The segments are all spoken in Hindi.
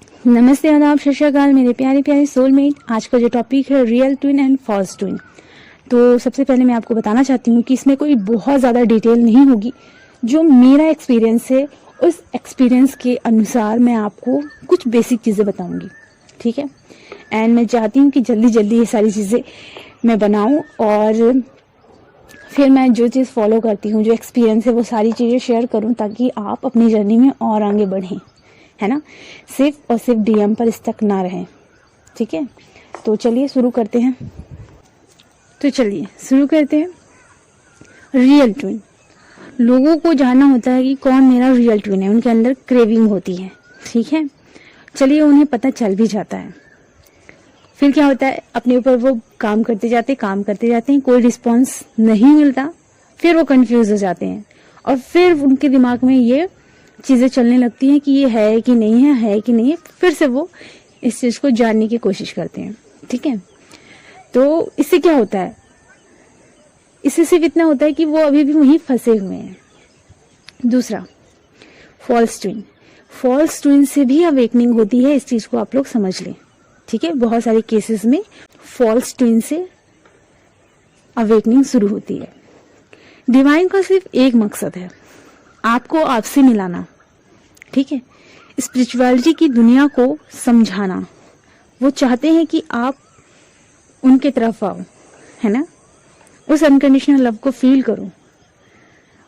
नमस्ते, आदाब, सत श्री अकाल मेरे प्यारे प्यारे सोलमेट। आज का जो टॉपिक है real twin and false twin. तो सबसे पहले मैं आपको बताना चाहती हूँ कि इसमें कोई बहुत ज़्यादा डिटेल नहीं होगी। जो मेरा एक्सपीरियंस है उस एक्सपीरियंस के अनुसार मैं आपको कुछ बेसिक चीज़ें बताऊँगी, ठीक है। एंड मैं चाहती हूँ कि जल्दी जल्दी ये सारी चीज़ें मैं बनाऊँ और फिर मैं जो चीज़ फॉलो करती हूँ, जो एक्सपीरियंस है, वो सारी चीज़ें शेयर करूँ ताकि आप अपनी जर्नी में और आगे बढ़ें, है ना। सिर्फ और सिर्फ डीएम पर स्टक ना रहें, ठीक है। तो चलिए शुरू करते हैं। Real twin. लोगों को जानना होता है कि कौन मेरा रियल ट्विन है। उनके अंदर क्रेविंग होती है, ठीक है। चलिए उन्हें पता चल भी जाता है। फिर क्या होता है, अपने ऊपर वो काम करते जाते हैं, कोई रिस्पॉन्स नहीं मिलता। फिर वो कंफ्यूज हो जाते हैं और फिर उनके दिमाग में ये चीजें चलने लगती हैं कि ये है कि नहीं है कि नहीं है। फिर से वो इस चीज को जानने की कोशिश करते हैं, ठीक है। तो इससे क्या होता है, इससे सिर्फ इतना होता है कि वो अभी भी वहीं फंसे हुए हैं। दूसरा, फॉल्स ट्विन से भी अवेकनिंग होती है। इस चीज को आप लोग समझ लें, ठीक है। बहुत सारे केसेस में फॉल्स ट्विन से अवेकनिंग शुरू होती है। डिवाइन का सिर्फ एक मकसद है, आपको आपसे मिलाना, ठीक है। स्पिरिचुअलिटी की दुनिया को समझाना। वो चाहते हैं कि आप उनके तरफ आओ, है ना। उस अनकंडीशनल लव को फील करो।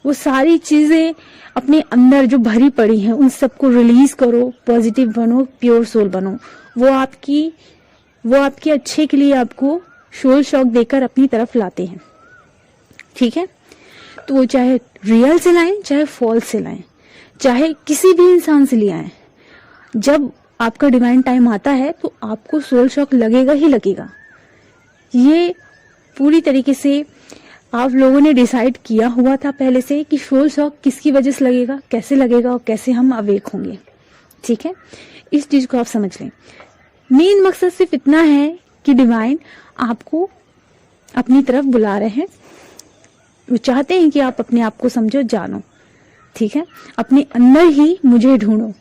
वो सारी चीजें अपने अंदर जो भरी पड़ी हैं उन सबको रिलीज करो। पॉजिटिव बनो, प्योर सोल बनो। वो आपके अच्छे के लिए आपको सोल शॉक देकर अपनी तरफ लाते हैं, ठीक है। तो वो चाहे रियल से लाएं, चाहे फॉल्स से लाएं, चाहे किसी भी इंसान से ले आए, जब आपका डिवाइन टाइम आता है तो आपको सोल शॉक लगेगा ही लगेगा। ये पूरी तरीके से आप लोगों ने डिसाइड किया हुआ था पहले से कि सोल शॉक किसकी वजह से लगेगा, कैसे लगेगा और कैसे हम अवेक होंगे, ठीक है। इस चीज को आप समझ लें। मेन मकसद सिर्फ इतना है कि डिवाइन आपको अपनी तरफ बुला रहे हैं। वो चाहते हैं कि आप अपने आप को समझो, जानो, ठीक है। अपने अंदर ही मुझे ढूंढो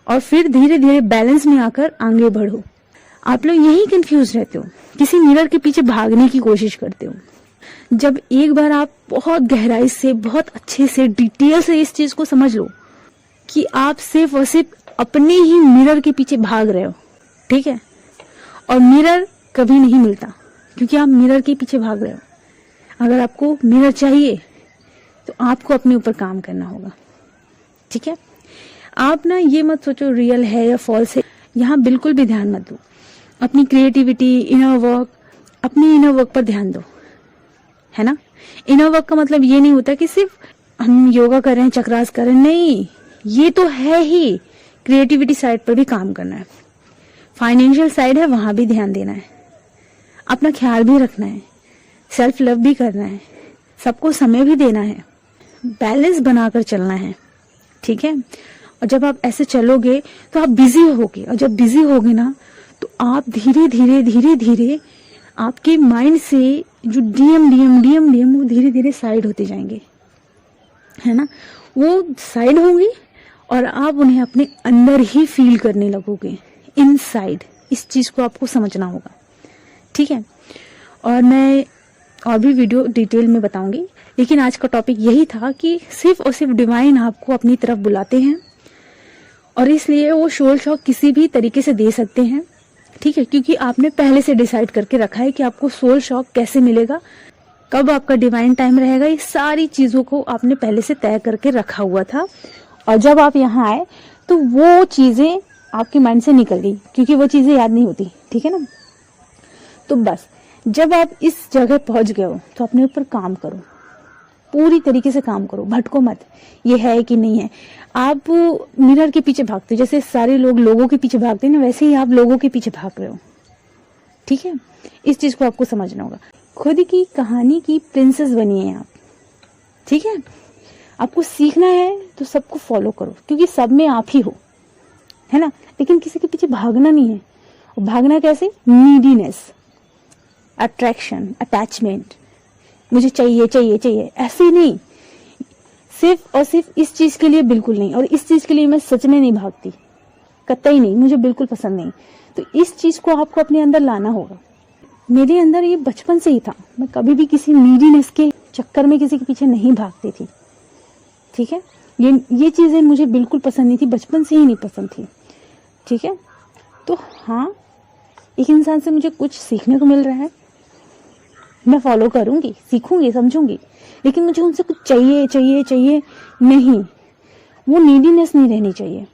और फिर धीरे धीरे बैलेंस में आकर आगे बढ़ो। आप लोग यही कंफ्यूज रहते हो, किसी मिरर के पीछे भागने की कोशिश करते हो। जब एक बार आप बहुत गहराई से, बहुत अच्छे से, डिटेल से इस चीज को समझ लो कि आप सिर्फ और सिर्फ अपने ही मिरर के पीछे भाग रहे हो, ठीक है। और मिरर कभी नहीं मिलता क्योंकि आप मिरर के पीछे भाग रहे हो। अगर आपको मिरर चाहिए तो आपको अपने ऊपर काम करना होगा, ठीक है। आप ना ये मत सोचो रियल है या फॉल्स है, यहाँ बिल्कुल भी ध्यान मत दो। अपनी क्रिएटिविटी, इनर वर्क, अपनी इनर वर्क पर ध्यान दो, है ना। इनर वर्क का मतलब ये नहीं होता कि सिर्फ हम योगा कर रहे हैं, चक्रास कर रहे हैं, नहीं। ये तो है ही, क्रिएटिविटी साइड पर भी काम करना है, फाइनेंशियल साइड है वहां भी ध्यान देना है, अपना ख्याल भी रखना है, सेल्फ लव भी करना है, सबको समय भी देना है, बैलेंस बनाकर चलना है, ठीक है। और जब आप ऐसे चलोगे तो आप बिजी होगे, और जब बिजी होगे ना तो आप धीरे धीरे आपके माइंड से जो डीएम वो धीरे धीरे साइड होते जाएंगे, है ना। वो साइड होंगे और आप उन्हें अपने अंदर ही फील करने लगोगे, इनसाइड। इस चीज को आपको समझना होगा, ठीक है। और मैं और भी वीडियो डिटेल में बताऊंगी, लेकिन आज का टॉपिक यही था कि सिर्फ और सिर्फ डिवाइन आपको अपनी तरफ बुलाते हैं और इसलिए वो सोल शॉक किसी भी तरीके से दे सकते हैं, ठीक है। क्योंकि आपने पहले से डिसाइड करके रखा है कि आपको सोल शॉक कैसे मिलेगा, कब आपका डिवाइन टाइम रहेगा, ये सारी चीजों को आपने पहले से तय करके रखा हुआ था। और जब आप यहाँ आए तो वो चीजें आपके माइंड से निकल गई, क्योंकि वो चीजें याद नहीं होती, ठीक है ना। तो बस जब आप इस जगह पहुंच गए हो तो अपने ऊपर काम करो, पूरी तरीके से काम करो, भटको मत, ये है कि नहीं है। आप मिरर के पीछे भागते हो, जैसे सारे लोग लोगों के पीछे भागते हैं ना, वैसे ही आप लोगों के पीछे भाग रहे हो, ठीक है। इस चीज को आपको समझना होगा। खुद की कहानी की प्रिंसेस बनिए आप, ठीक है। आपको सीखना है तो सबको फॉलो करो, क्योंकि सब में आप ही हो, है ना। लेकिन किसी के पीछे भागना नहीं है। और भागना कैसे, नीडीनेस, अट्रैक्शन, अटैचमेंट, मुझे चाहिए चाहिए चाहिए, ऐसे नहीं। सिर्फ और सिर्फ इस चीज के लिए बिल्कुल नहीं, और इस चीज के लिए मैं सच में नहीं भागती, कतई नहीं, मुझे बिल्कुल पसंद नहीं। तो इस चीज को आपको अपने अंदर लाना होगा। मेरे अंदर ये बचपन से ही था, मैं कभी भी किसी नीडीनेस के चक्कर में किसी के पीछे नहीं भागती थी, ठीक है। ये चीजें मुझे बिल्कुल पसंद नहीं थी, बचपन से ही नहीं पसंद थी, ठीक है। तो हाँ, एक इंसान से मुझे कुछ सीखने को मिल रहा है, मैं फॉलो करूंगी, सीखूंगी, समझूंगी, लेकिन मुझे उनसे कुछ चाहिए चाहिए चाहिए नहीं, वो नीडीनेस नहीं रहनी चाहिए।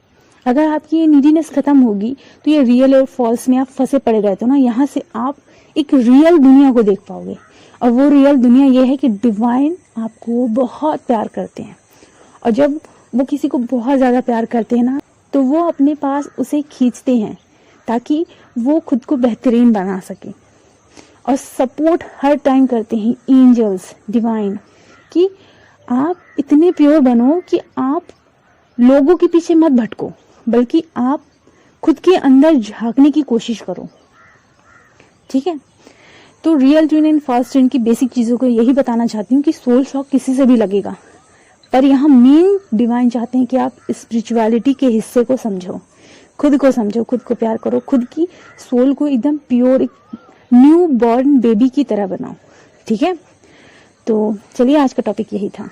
अगर आपकी ये नीडीनेस खत्म होगी तो ये रियल और फॉल्स में आप फंसे पड़े रहते हो ना, यहाँ से आप एक रियल दुनिया को देख पाओगे। और वो रियल दुनिया ये है कि डिवाइन आपको बहुत प्यार करते हैं, और जब वो किसी को बहुत ज्यादा प्यार करते हैं ना, तो वो अपने पास उसे खींचते हैं ताकि वो खुद को बेहतरीन बना सके। और सपोर्ट हर टाइम करते हैं एंजल्स, डिवाइन, कि आप इतने प्योर बनो कि आप लोगों के पीछे मत भटको, बल्कि आप खुद के अंदर झांकने की कोशिश करो, ठीक है। तो real twin and false twin की बेसिक चीजों को यही बताना चाहती हूँ कि सोल शॉक किसी से भी लगेगा, पर यहाँ मेन डिवाइन चाहते हैं कि आप स्पिरिचुअलिटी के हिस्से को समझो, खुद को समझो, खुद को प्यार करो, खुद की सोल को एकदम प्योर, एक न्यू बॉर्न बेबी की तरह बनाओ, ठीक है। तो चलिए, आज का टॉपिक यही था।